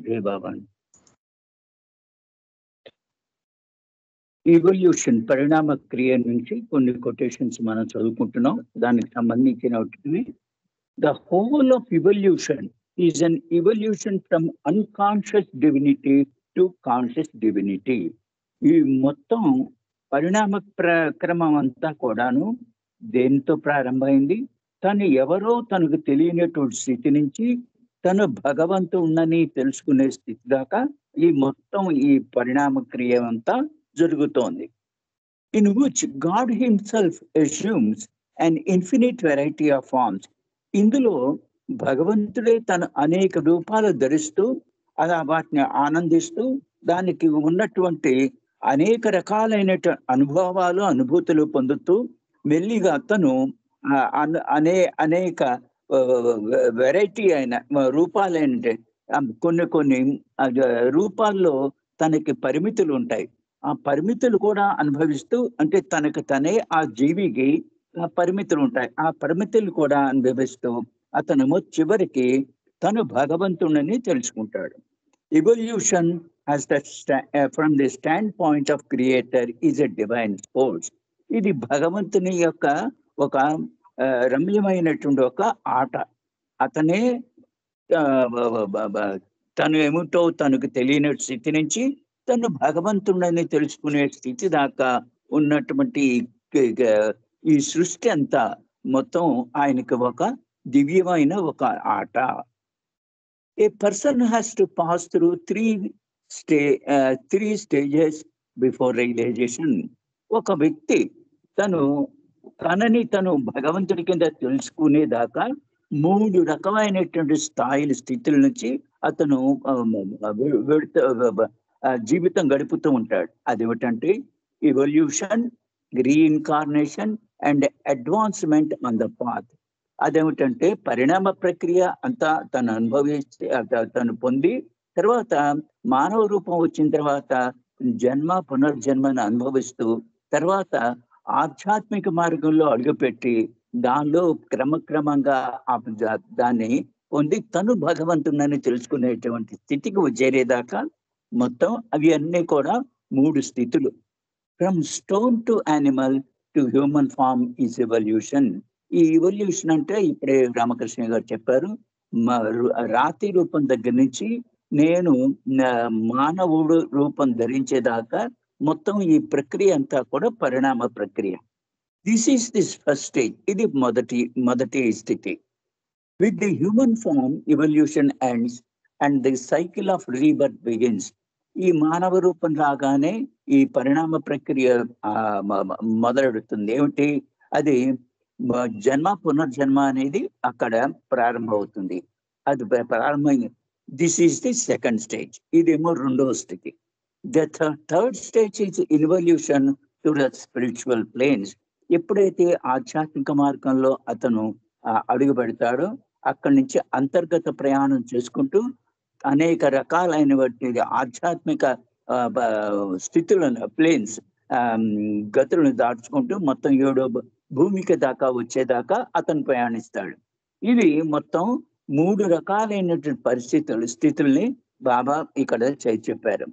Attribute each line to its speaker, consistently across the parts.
Speaker 1: జై బాబా. ఇవల్యూషన్ పరిణామ క్రియ నుంచి కొన్ని కొటేషన్స్ మనం చదువుకుంటున్నాం. దానికి సంబంధించినవి. The whole of evolution is an evolution from unconscious divinity to conscious divinity. ఈ మొత్తం పరిణామ క్రమం అంతా కూడాను దేనితో ప్రారంభమైంది? తను ఎవరో తనకు తెలియనటువంటి స్థితి నుంచి తను భగవంతుడిని తెలుసుకునే స్థితి దాకా ఈ మొత్తం ఈ పరిణామ క్రియ అంతా జరుగుతోంది. In which God himself assumes an infinite variety of forms. ఇందులో భగవంతుడే తన అనేక రూపాలు ధరిస్తూ అలా వాటిని ఆనందిస్తూ దానికి ఉన్నటువంటి అనేక రకాలైన అనుభవాలు అనుభూతులు పొందుతూ మెల్లిగా తను అనేక వెరైటీ అయిన రూపాలైన కొన్ని రూపాల్లో తనకి పరిమితులు ఉంటాయి. ఆ పరిమితులు కూడా అనుభవిస్తూ, అంటే తనకు తనే ఆ జీవికి పరిమితులు ఉంటాయి. ఆ పరిమితులు కూడా అనుభవిస్తూ అతను చివరికి తను భగవంతుడిని తెలుసుకుంటాడు. Evolution from the stand point of creator is a divine sports. ఇది భగవంతుని యొక్క ఒక రమ్యమైనటువంటి ఒక ఆట. అతనే తను ఏమిటో తనకు తెలియని స్థితి నుంచి తను భగవంతుడిని తెలుసుకునే స్థితి దాకా ఉన్నటువంటి ఈ సృష్టి అంతా మొత్తం ఆయనకి ఒక దివ్యమైన ఒక ఆట. A person has to pass through three stages before realization. ఒక వ్యక్తి తనని తను భగవంతుడి కింద తెలుసుకునేదాకా 3 రకమైనటువంటి స్థితుల నుంచి అతను జీవితం గడుపుతూ ఉంటాడు. అదేమిటంటే evolution, reincarnation and advancement on the path. అదేమిటంటే పరిణామ ప్రక్రియ అంతా తను అనుభవించి తను పొంది తర్వాత మానవ రూపం వచ్చిన తర్వాత పునర్జన్మను అనుభవిస్తూ తర్వాత ఆధ్యాత్మిక మార్గంలో అడుగుపెట్టి దానిలో క్రమక్రమంగా దాన్ని పొంది తను భగవంతుడిని తెలుసుకునేటువంటి స్థితికి చేరేదాకా మొత్తం అవి అన్నీ కూడా 3 స్థితులు. From stone to animal to human form is evolution. ఈ ఎవల్యూషన్ అంటే ఇప్పుడే రామకృష్ణ గారు చెప్పారు, రాతి రూపం దగ్గర నుంచి నేను మానవుడు రూపం ధరించేదాకా మొత్తం ఈ ప్రక్రియ అంతా కూడా పరిణామ ప్రక్రియ. This first stage. ఇది మొదటి స్థితి. With the human form evolution ends and the cycle of rebirth begins. ఈ మానవ రూపం రాగానే ఈ పరిణామ ప్రక్రియ మొదలెడుతుంది. ఏమిటి అది? పునర్జన్మ అనేది అక్కడ ప్రారంభమవుతుంది. అది ప్రారంభమైంది. This is the second stage. ఇదేమో రెండవ స్థితి. The third stage is involution to the spiritual planes. ఎప్పుడైతే ఆధ్యాత్మిక మార్గంలో అతను అడుగు పెడతాడో అక్కడి నుంచి అంతర్గత ప్రయాణం చేసుకుంటూ అనేక రకాలైనటువంటి ఆధ్యాత్మిక స్థితులను ప్లేన్స్ గతులను దాచుకుంటూ మొత్తం 7 భూమికి దాకా వచ్చేదాకా అతను ప్రయాణిస్తాడు. ఇవి మొత్తం 3 రకాలైనటువంటి స్థితుల్ని బాబా ఇక్కడ చెప్పారు.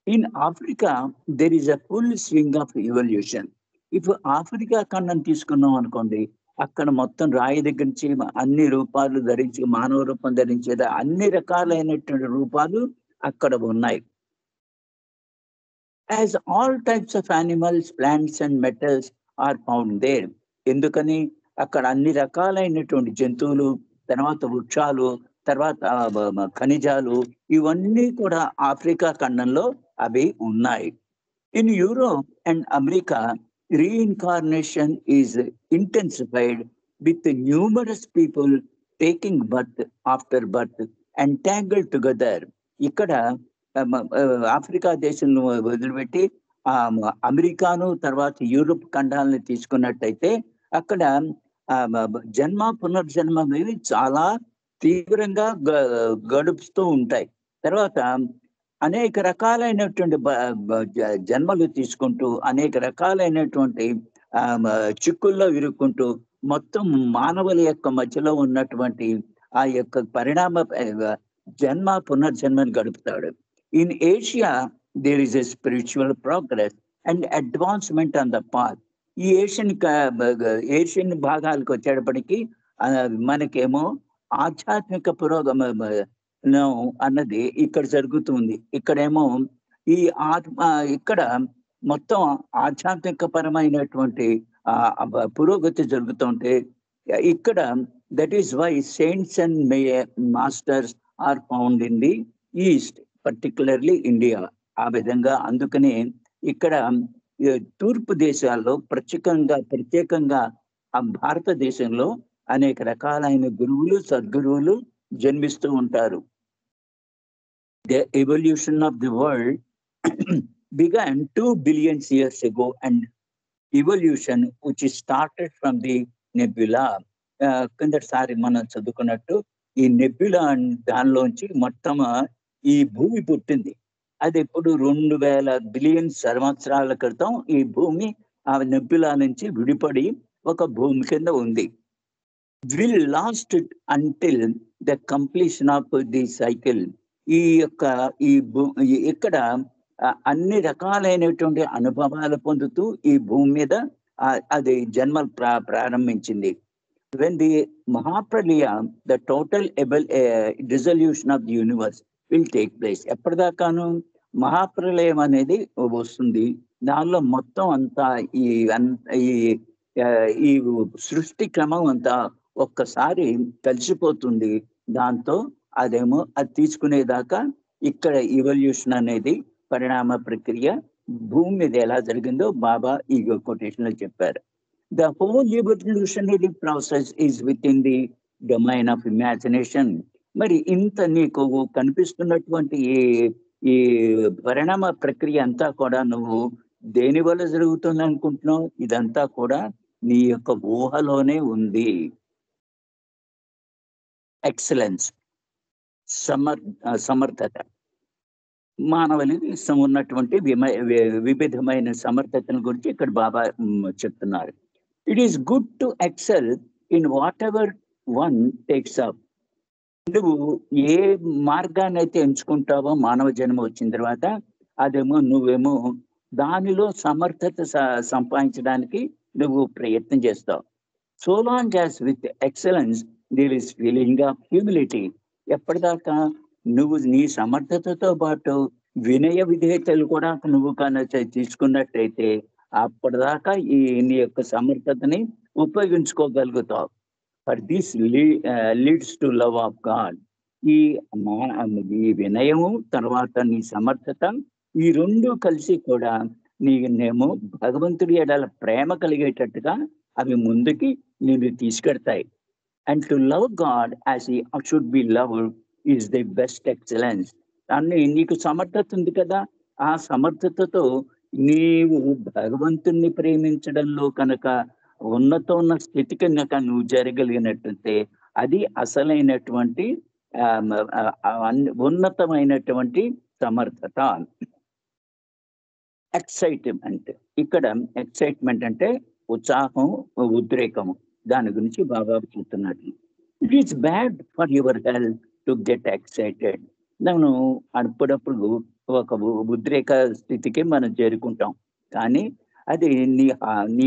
Speaker 1: In Africa there is a full swing of evolution. ఇప్పుడు ఆఫ్రికా ఖండం తీసుకున్నాం అనుకోండి, అక్కడ మొత్తం రాయి దగ్గర నుంచి అన్ని రూపాలు ధరించి మానవ రూపం ధరించేది అన్ని రకాలైనటువంటి రూపాలు అక్కడ ఉన్నాయి. As all types of animals, plants and metals are found there. ఎందుకని? అక్కడ అన్ని రకాలైనటువంటి జంతువులు, తర్వాత వృక్షాలు, తర్వాత ఖనిజాలు, ఇవన్నీ కూడా ఆఫ్రికా ఖండంలో అవి ఉన్నాయి. In Europe and America reincarnation is intensified with numerous people taking birth after birth entangled together. ఇక్కడ ఆఫ్రికా దేశంలో వదిలిపెట్టి అమెరికాను తర్వాత యూరోప్ ఖండాలను తీసుకున్నట్టయితే అక్కడ పునర్జన్మ అనేవి చాలా తీవ్రంగా గడుపుతూ ఉంటాయి. తర్వాత అనేక రకాలైనటువంటి జన్మలు తీసుకుంటూ అనేక రకాలైనటువంటి చిక్కుల్లో ఇరుక్కుంటూ మొత్తం మానవుల యొక్క మధ్యలో ఉన్నటువంటి ఆ యొక్క పరిణామ జన్మ పునర్జన్మని గడుపుతాడు. In Asia there is a spiritual progress and advancement on the path. ఈ ఏషియన్ భాగాలకు వచ్చేటప్పటికి మనకేమో ఆధ్యాత్మిక పురోగమనం అన్నది ఇక్కడ జరుగుతుంది. ఇక్కడేమో ఈ ఆత్మ ఇక్కడ మొత్తం ఆధ్యాత్మిక పరమైనటువంటి పురోగతి జరుగుతుంటే ఇక్కడ that is why saints and masters are found in the East, particularly India. ఆ విధంగా అందుకనే ఇక్కడ తూర్పు దేశాల్లో ప్రత్యేకంగా ఆ భారతదేశంలో అనేక రకాలైన గురువులు, సద్గురువులు జన్మిస్తూ ఉంటారు. The evolution of the world began 2 billion years ago, and evolution which started from the nebula. కిందసారి మనం చదువుకున్నట్టు ఈ నెబ్యులా దానిలోంచి మొత్తం ఈ భూమి పుట్టింది. అది ఎప్పుడు 2000 బిలియన్ సంవత్సరాల క్రితం ఈ భూమి ఆ నెబ్యులా నుంచి విడిపడి ఒక భూమి కింద ఉంది. Will last until the completion of the cycle. ఈ యొక్క ఇక్కడ అన్ని రకాలైనటువంటి అనుభవాలు పొందుతూ ఈ భూమి మీద అది జన్మలు ప్రారంభించింది. When the Mahapralaya, the total dissolution of the universe will take place. ఎప్పటిదాకాను మహాప్రలయం అనేది వస్తుంది. దానిలో మొత్తం అంతా ఈ సృష్టి క్రమం అంతా ఒక్కసారి కలిసిపోతుంది. దాంతో అదేమో అది తీసుకునేదాకా ఇక్కడ ఇవల్యూషన్ అనేది పరిణామ ప్రక్రియ భూమి మీద ఎలా జరిగిందో బాబా ఈ కొటేషన్ లో చెప్పారు. The whole evolutionary process is within the domain of imagination. మరి ఇంత నీకు కనిపిస్తున్నటువంటి ఈ పరిణామ ప్రక్రియ అంతా కూడా నువ్వు దేని వల్ల జరుగుతుంది అనుకుంటున్నావు? ఇదంతా కూడా నీ యొక్క ఊహలోనే ఉంది. ఎక్సలెన్స్, సమర్థత, మానవులకి ఉన్నటువంటి వివిధమైన సమర్థతను గురించి ఇక్కడ బాబా చెప్తున్నారు. It is good to excel in whatever one takes up. నువ్వు ఏ మార్గాన్ని అయితే ఎంచుకుంటావో మానవ జన్మ వచ్చిన తర్వాత అదేమో నువ్వేమో దానిలో సమర్థత సంపాదించడానికి నువ్వు ప్రయత్నం చేస్తావు. So long as with excellence there is feeling of humility. ఎప్పటిదాకా నువ్వు నీ సమర్థతతో పాటు వినయ విధేయతలు కూడా నువ్వు కనుక తీసుకున్నట్టయితే అప్పటిదాకా నీ యొక్క సమర్థతని ఉపయోగించుకోగలుగుతావు. For this leads to love of God. ఈ వినయము తర్వాత నీ సమర్థత ఈ రెండు కలిసి కూడా నేమో భగవంతుడి ఎడల ప్రేమ కలిగేటట్టుగా అవి ముందుకి నేను తీసుకెడతాయి. And to love God as he should be loved is the best excellence. అన్ని నీకు సమర్థత ఉంది కదా, ఆ సమర్థతతో నీవు భగవంతుణ్ణి ప్రేమించడంలో కనుక ఉన్నతోన్న స్థితి కనుక నువ్వు జరగలిగినట్లయితే అది అసలైనటువంటి ఉన్నతమైనటువంటి సమర్థత. ఎక్సైట్మెంట్, ఇక్కడ ఎక్సైట్మెంట్ అంటే ఉత్సాహం, ఉద్రేకము, దాని గురించి బాగా చెప్తున్నట్లు. It is bad for your health to get excited. నేను అప్పుడప్పుడు ఒక ఉద్రేక స్థితికి మనం చేరుకుంటాం, కానీ అది నీ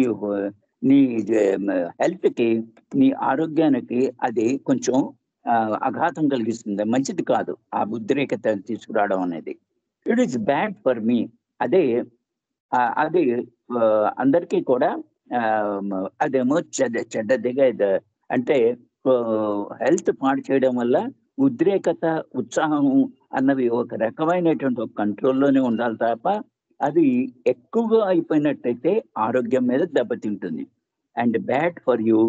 Speaker 1: హెల్త్కి, నీ ఆరోగ్యానికి అది కొంచెం అఘాతం కలిగిస్తుంది, మంచిది కాదు ఆ ఉద్రేకత తీసుకురావడం అనేది. It is bad for me. అది అందరికీ కూడా అదేమో చెడ్డదిగా అంటే హెల్త్ పాడు చేయడం వల్ల ఉద్రేకత, ఉత్సాహం అన్నవి ఒక రకమైనటువంటి ఒక కంట్రోల్లోనే ఉండాలి తప్ప అది ఎక్కువగా అయిపోయినట్టయితే ఆరోగ్యం మీద దెబ్బతింటుంది. And bad for you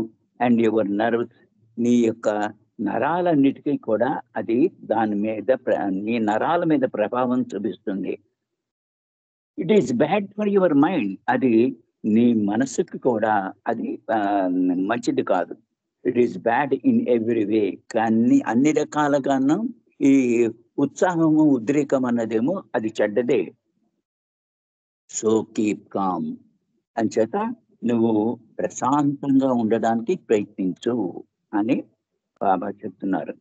Speaker 1: and your nerves. నీ యొక్క నరాలన్నిటికీ కూడా అది దాని మీద నీ నరాల మీద ప్రభావం చూపిస్తుంది. It is bad for your mind. అది నీ మనసుకి కూడా అది మంచిది కాదు. It is bad in every way. కానీ అన్ని రకాలుగాను ఈ ఉత్సాహము, ఉద్రేకం అన్నదేమో అది చెడ్డదే. సో కీప్ కామ్ అంచేత నువ్వు ప్రశాంతంగా ఉండడానికి ప్రయత్నించు అని బాబా చెప్తున్నారు.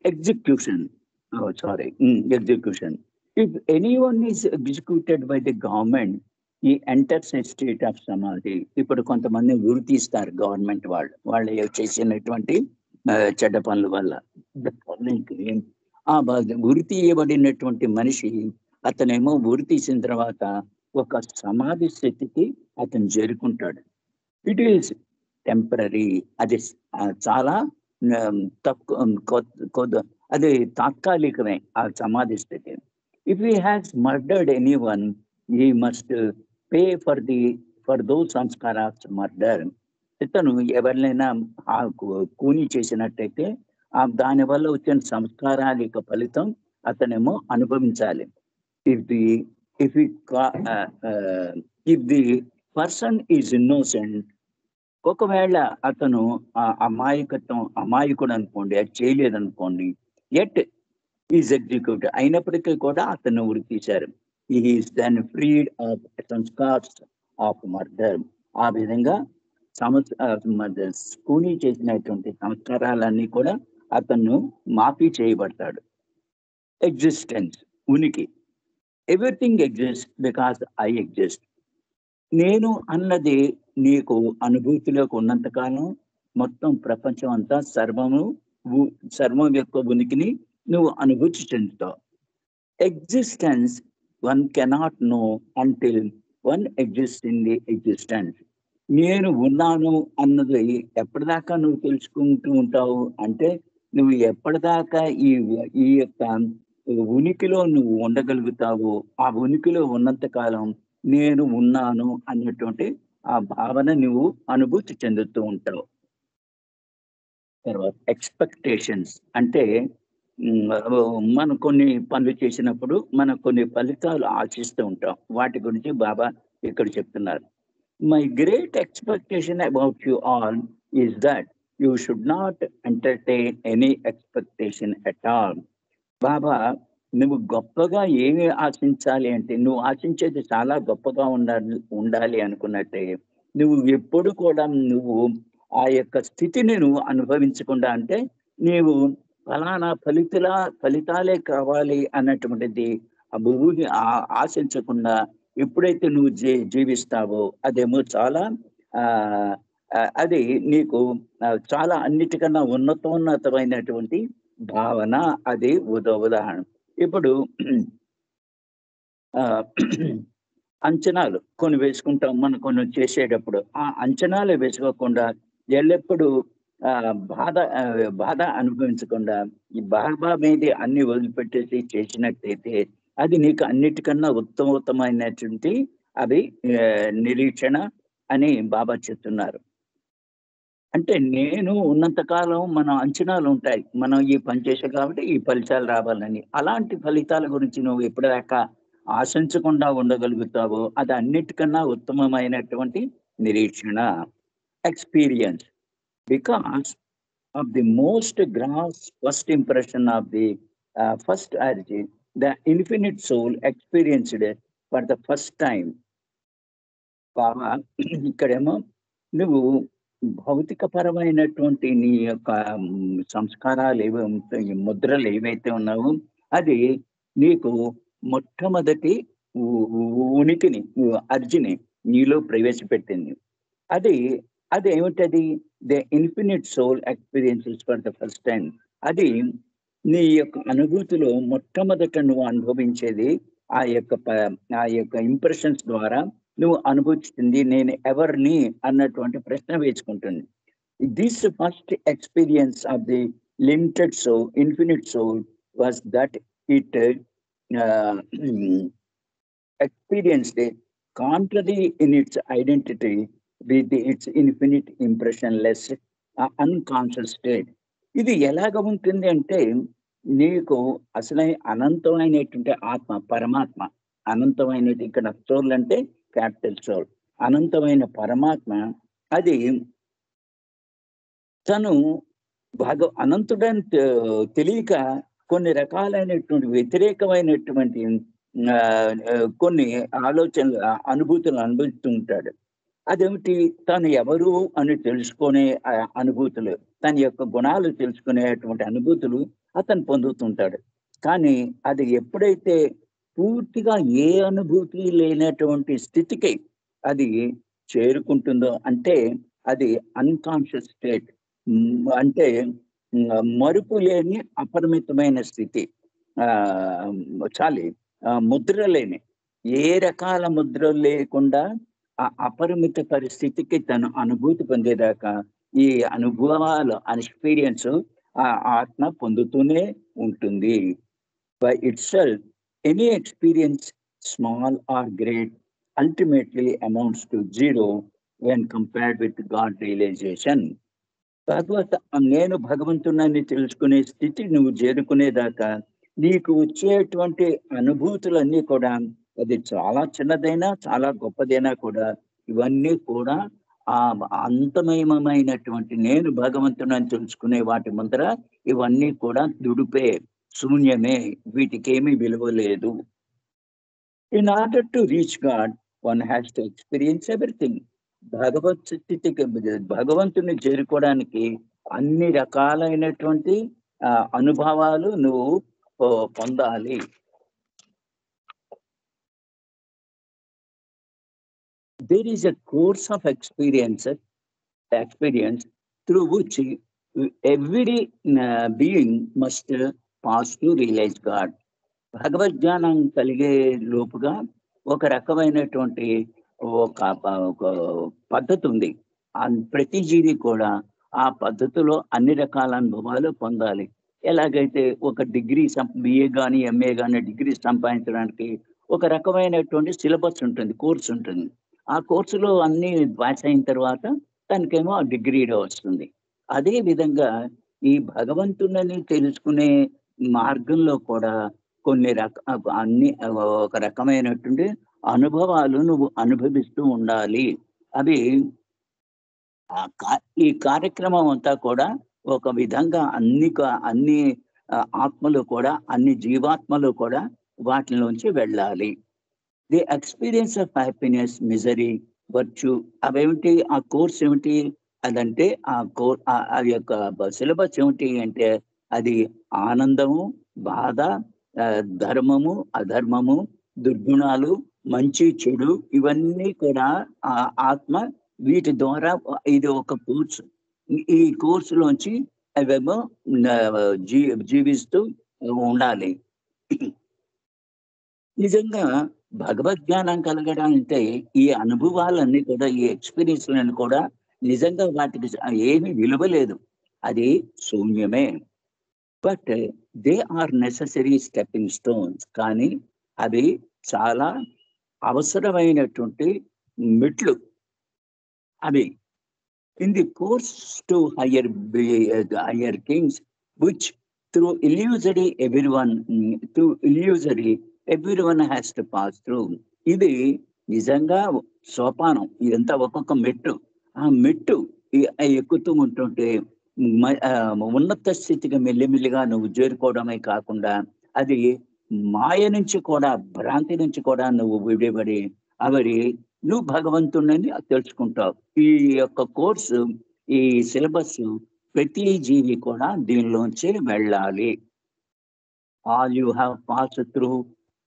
Speaker 1: Execution, sorry, execution. If anyone is executed by the government ఈ ఎంటర్స్ ఎ స్టేట్ ఆఫ్ సమాధి. ఇప్పుడు కొంతమంది ఉరి తీస్తారు గవర్నమెంట్ వాళ్ళు చేసినటువంటి చెడ్డ పనుల వల్ల. ఉరి తీయబడినటువంటి మనిషి అతనేమో ఉరి తీసిన తర్వాత ఒక సమాధి స్థితికి అతను చేరుకుంటాడు. It is temporary. అది చాలా తక్కువ, అది తాత్కాలికమే ఆ సమాధి స్థితి. If he has murdered any one he must pay for those sanskaras murder. ఇతను ఎవరినైనా కూని చేసినట్టయితే దానివల్ల వచ్చిన సంస్కారాల యొక్క ఫలితం అతనేమో అనుభవించాలి. If the person is innocent, ఒకవేళ అతను అమాయకుడు అనుకోండి, అది చేయలేదనుకోండి, ఎట్ ఈజ్ ఎగ్జిక్యూట్ అయినప్పటికీ కూడా అతను ఉరి తీశారు. Is then freed of sanskaras of murder. ఆ విధంగా కూనీ చేసినటువంటి సంస్కారాలన్నీ కూడా అతను మాఫీ చేయబడతాడు. ఎగ్జిస్టెన్స్, ఉనికి. Everything exist because I exist. నేను అన్నది నీకు అనుభూతిలోకి ఉన్నంతకాలం మొత్తం ప్రపంచం అంతా సర్వం యొక్క ఉనికిని నువ్వు అనుభూతి చెందుతావు. Existence one cannot know until one exist in the existence. నేను ఉన్నాను అన్నది ఎప్పటిదాకా నువ్వు తెలుసుకుంటూ ఉంటావు అంటే, నువ్వు ఎప్పటిదాకా ఈ యొక్క ఉనికిలో నువ్వు ఉండగలుగుతావు. ఆ ఉనికిలో ఉన్నంత కాలం నేను ఉన్నాను అన్నటువంటి ఆ భావన నువ్వు అనుభూతి చెందుతూ ఉంటావు. తర్వాత ఎక్స్పెక్టేషన్స్ అంటే మనం కొన్ని పనులు చేసినప్పుడు మనం కొన్ని ఫలితాలు ఆశిస్తూ ఉంటాం. వాటి గురించి బాబా ఇక్కడ చెప్తున్నారు. My great expectation about you all is that you should not entertain any expectation at all. Baba, నువ్వు గొప్పగా ఏమి ఆశించాలి అంటే, నువ్వు ఆశించేది చాలా గొప్పగా ఉండాలి అనుకున్నట్టే, నువ్వు ఎప్పుడు కూడా నువ్వు ఆ యొక్క స్థితిని నువ్వు అనుభవించకుండా, అంటే నీవు ఫలానా ఫలితాలే కావాలి అన్నటువంటిది ఆ భూమిని ఆశించకుండా ఎప్పుడైతే నువ్వు జీవిస్తావో అదేమో చాలా అది నీకు చాలా అన్నిటికన్నా ఉన్నతమైనటువంటి భావన. అది ఉదాహరణ. ఇప్పుడు అంచనాలు కొన్ని వేసుకుంటాం మనం కొన్ని చేసేటప్పుడు. ఆ అంచనాలు వేసుకోకుండా ఎల్లప్పుడూ బాధ అనుభవించకుండా ఈ బాబా మీద అన్ని వదిలిపెట్టేసి చేసినట్టయితే అది నీకు అన్నిటికన్నా ఉత్తమమైనటువంటి అది నిరీక్షణ అని బాబా చెప్తున్నారు. అంటే నేను ఉన్నంతకాలం మన అంచనాలు ఉంటాయి, మనం ఈ పని చేసాం కాబట్టి ఈ ఫలితాలు రావాలని. అలాంటి ఫలితాల గురించి నువ్వు ఎప్పటిదాకా ఆశించకుండా ఉండగలుగుతావో అది అన్నిటికన్నా ఉత్తమమైనటువంటి నిరీక్షణ. Experience because of the most gross first impression of the first urge the infinite soul experienced for the first time. Baba ఇక్కడేమో నువ్వు భౌతిక పరమైనటువంటి నీ యొక్క సంస్కారాలు ముద్రలు ఏవైతే ఉన్నావో అది నీకు మొట్టమొదటి ఉనికిని అర్జుని నీలో ప్రవేశపెట్టింది. అది ఏమిటది? The infinite soul experiences for the first time. అది నీ యొక్క అనుభూతిలో మొట్టమొదట నువ్వు అనుభవించేది ఆ యొక్క ఇంప్రెషన్స్ ద్వారా నువ్వు అనుభూతింది నేను ఎవరిని అన్నటువంటి ప్రశ్న వేసుకుంటుంది. This first experience of the limited soul, infinite soul was that it experienced contrary in its identity with its infinite impressionless unconscious state. ఇది ఎలాగ ఉంటుంది అంటే నీకు అసలే అనంతమైనటువంటి ఆత్మ, పరమాత్మ, అనంతమైనది. ఇక్కడ సోల్ అంటే క్యాపిటల్ సోల్, అనంతమైన పరమాత్మ. అది తను అనంతుడని తెలియక కొన్ని రకాలైనటువంటి వ్యతిరేకమైనటువంటి కొన్ని ఆలోచనలు, అనుభూతులు అనుభవిస్తూ ఉంటాడు. అదేమిటి? తను ఎవరు అని తెలుసుకునే అనుభూతులు, తన యొక్క గుణాలు తెలుసుకునేటువంటి అనుభూతులు అతను పొందుతుంటాడు. కానీ అది ఎప్పుడైతే పూర్తిగా ఏ అనుభూతి లేనటువంటి స్థితికి అది చేరుకుంటుందో, అంటే అది అన్‌కాన్షియస్ స్టేట్. అంటే మరుపు లేని అపరిమితమైన స్థితి. ఆహ్, చాలి ముద్ర లేని, ఏ రకాల ముద్రలు లేకుండా ఆ అపరిమిత పరిస్థితికి తను అనుభూతి పొందేదాకా ఈ అనుభవాలు, ఎక్స్‌పీరియన్స్ ఆ ఆత్మ పొందుతూనే ఉంటుంది. By itself, any experience, small or great, ultimately amounts to zero when compared with God realization. తర్వాత నేను భగవంతుడిని తెలుసుకునే స్థితి నువ్వు చేరుకునేదాకా నీకు వచ్చేటువంటి అనుభూతులన్నీ కూడా, అది చాలా చిన్నదైనా, చాలా గొప్పదైనా కూడా, ఇవన్నీ కూడా ఆ అంతమయమైనటువంటి నేను భగవంతుడిని తెలుసుకునే వాటి ముందర ఇవన్నీ కూడా దుడుపే, శూన్యమే, వీటికేమీ విలువ లేదు. In order to reach God one has to experience everything. భగవత్ స్థితికి, భగవంతుడిని చేరుకోవడానికి అన్ని రకాలైనటువంటి అనుభవాలు నువ్వు పొందాలి. There is a course of experience through which every being must pass to realize God. భగవద్జ్ఞానం కలిగే లోపుగా ఒక రకమైనటువంటి ఒక పద్ధతి ఉంది. ప్రతి జీవి కూడా ఆ పద్ధతిలో అన్ని రకాల అనుభవాలు పొందాలి. ఎలాగైతే ఒక డిగ్రీ బిఏ గాని, ఎంఏ గాని డిగ్రీ సంపాదించడానికి ఒక రకమైనటువంటి సిలబస్ ఉంటుంది, కోర్స్ ఉంటుంది. ఆ కోర్సులో అన్నీ పాస్ అయిన తర్వాత తనకేమో ఆ డిగ్రీ వస్తుంది. అదే విధంగా ఈ భగవంతుడిని తెలుసుకునే మార్గంలో కూడా కొన్ని అన్ని ఒక రకమైనటువంటి అనుభవాలు నువ్వు అనుభవిస్తూ ఉండాలి. అవి ఈ కార్యక్రమం అంతా కూడా ఒక విధంగా అన్ని ఆత్మలు కూడా, అన్ని జీవాత్మలు కూడా వాటిలోంచి వెళ్ళాలి. The experience of happiness, misery, virtue, అవేమిటి? ఆ కోర్స్ ఏమిటి? అదంటే అది యొక్క సిలబస్ ఏమిటి అంటే, అది ఆనందము, బాధ, ధర్మము, అధర్మము, దుర్గుణాలు, మంచి, చెడు, ఇవన్నీ కూడా ఆత్మ వీటి ద్వారా ఇది ఒక కోర్సు. ఈ కోర్సులోంచి అవేమో జీవిస్తూ ఉండాలి. నిజంగా భగవద్జ్ఞానం కలగడాలంటే ఈ అనుభవాలన్నీ కూడా, ఈ ఎక్స్‌పీరియన్స్‌లను కూడా నిజంగా వాటికి ఏమీ విలువ లేదు. అది శూన్యమే. But they are necessary stepping stones. కానీ అవి చాలా అవసరమైనటువంటి మెట్లు అవి. In the course to higher kings, which through illusory everyone has to pass through. ఇది నిజంగా సోపానం. ఇదంతా ఒక్కొక్క మెట్టు. ఆ మెట్టు ఎక్కుతూ ఉంటుంటే ఉన్నత స్థితికి మెల్లిమెల్లిగా నువ్వు చేరుకోవడమే కాకుండా, అది మాయ నుంచి కూడా, భ్రాంతి నుంచి కూడా నువ్వు విడిపడి నువ్వు భగవంతుడిని తెలుసుకుంటావు. ఈ యొక్క కోర్సు, ఈ సిలబస్ ప్రతి జీవి కూడా దీనిలోంచి వెళ్ళాలి. All you have passed through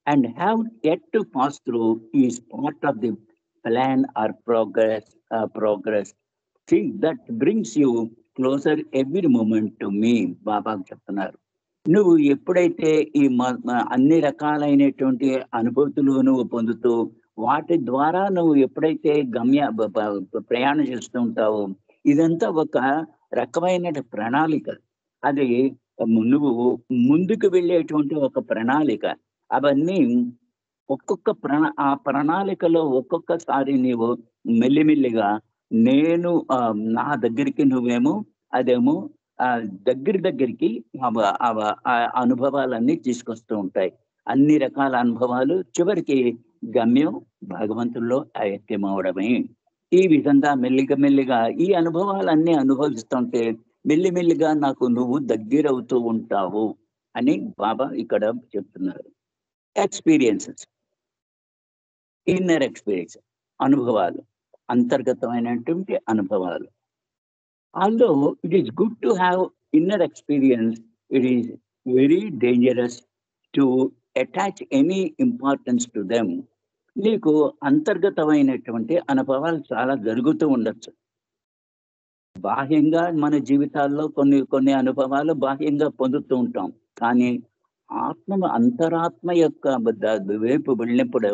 Speaker 1: and have yet to pass through is part of the plan or progress thing that brings you closer every moment to me. Baba చెప్తున్నారు, నువ్వు ఎప్పుడైతే ఈ అన్ని రకాలైనటువంటి అనుభూతులు నువ్వు పొందుతూ వాటి ద్వారా నువ్వు ఎప్పుడైతే ప్రయాణం చేస్తూ ఉంటావో, ఇదంతా ఒక రకమైన ప్రణాళిక. అది నువ్వు ముందుకు వెళ్ళేటువంటి ఒక ప్రణాళిక. అవన్నీ ఒక్కొక్క ఆ ప్రణాళికలో ఒక్కొక్కసారి నీవు మెల్లిమెల్లిగా నేను నా దగ్గరికి నువ్వేమో అదేమో దగ్గరికి అనుభవాలన్నీ తీసుకొస్తూ ఉంటాయి. అన్ని రకాల అనుభవాలు చివరికి గమ్యం భగవంతుల్లో ఐక్యమవడమే. ఈ విధంగా మెల్లిగా ఈ అనుభవాలన్నీ అనుభవిస్తుంటే మెల్లిమెల్లిగా నాకు నువ్వు దగ్గరవుతూ ఉంటావు అని బాబా ఇక్కడ చెప్తున్నారు. ఎక్స్‌పీరియన్సెస్, ఇన్నర్ ఎక్స్‌పీరియన్స్, అనుభవాలు, అంతర్గతమైనటువంటి అనుభవాలు. Although it is good to have inner experience, it is very dangerous to attach any importance to them. నీకు అంతర్గతమైనటువంటి అనుభవాలు చాలా జరుగుతూ ఉండొచ్చు. బాహ్యంగా మన జీవితాల్లో కొన్ని అనుభవాలు బాహ్యంగా పొందుతూ ఉంటాం. కానీ అంతరాత్మ యొక్క వైపు వెళ్ళినప్పుడు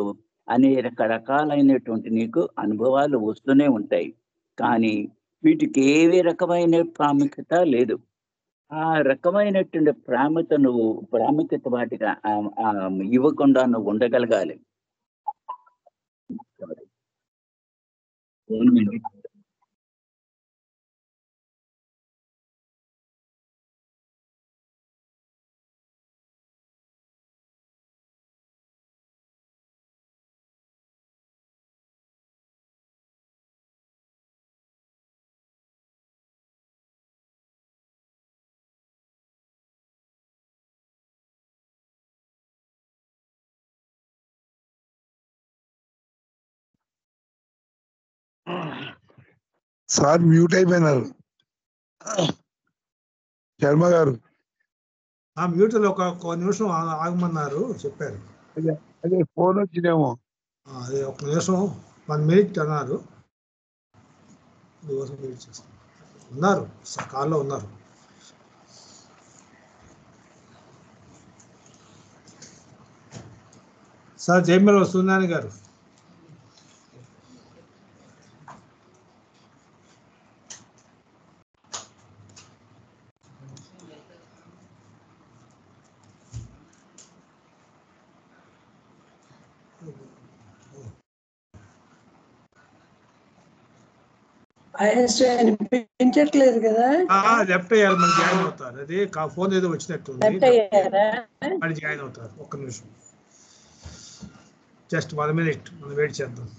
Speaker 1: అనేక రకాలైనటువంటి నీకు అనుభవాలు వస్తూనే ఉంటాయి. కానీ వీటికి ఏ రకమైన ప్రాముఖ్యత లేదు. ఆ రకమైనటువంటి ప్రాముఖ్యత వాటికి ఇవ్వకుండా నువ్వు ఉండగలగాలి. అవునండి.
Speaker 2: సార్ మ్యూట్ అయిపోయినారు శర్మ గారు.
Speaker 3: మ్యూట్ లో ఒక నిమిషం ఆగమన్నారు, చెప్పారు.
Speaker 2: అదే ఫోన్ వచ్చినేమో.
Speaker 3: అదే ఒక నిమిషం 1 minute అన్నారు. ఉన్నారు కాల్లో ఉన్నారు. సార్ జయమల సునాని గారు.
Speaker 4: పెంచట్లేదు కదా,
Speaker 3: లెఫ్ట్ అయ్యారు, మరి జాయిన్ అవుతారు. అది ఫోన్ ఏదో వచ్చినట్టుంది, జాయిన్ అవుతారు. ఒక్క నిమిషం, జస్ట్ 1 minute మనం వెయిట్ చేద్దాం.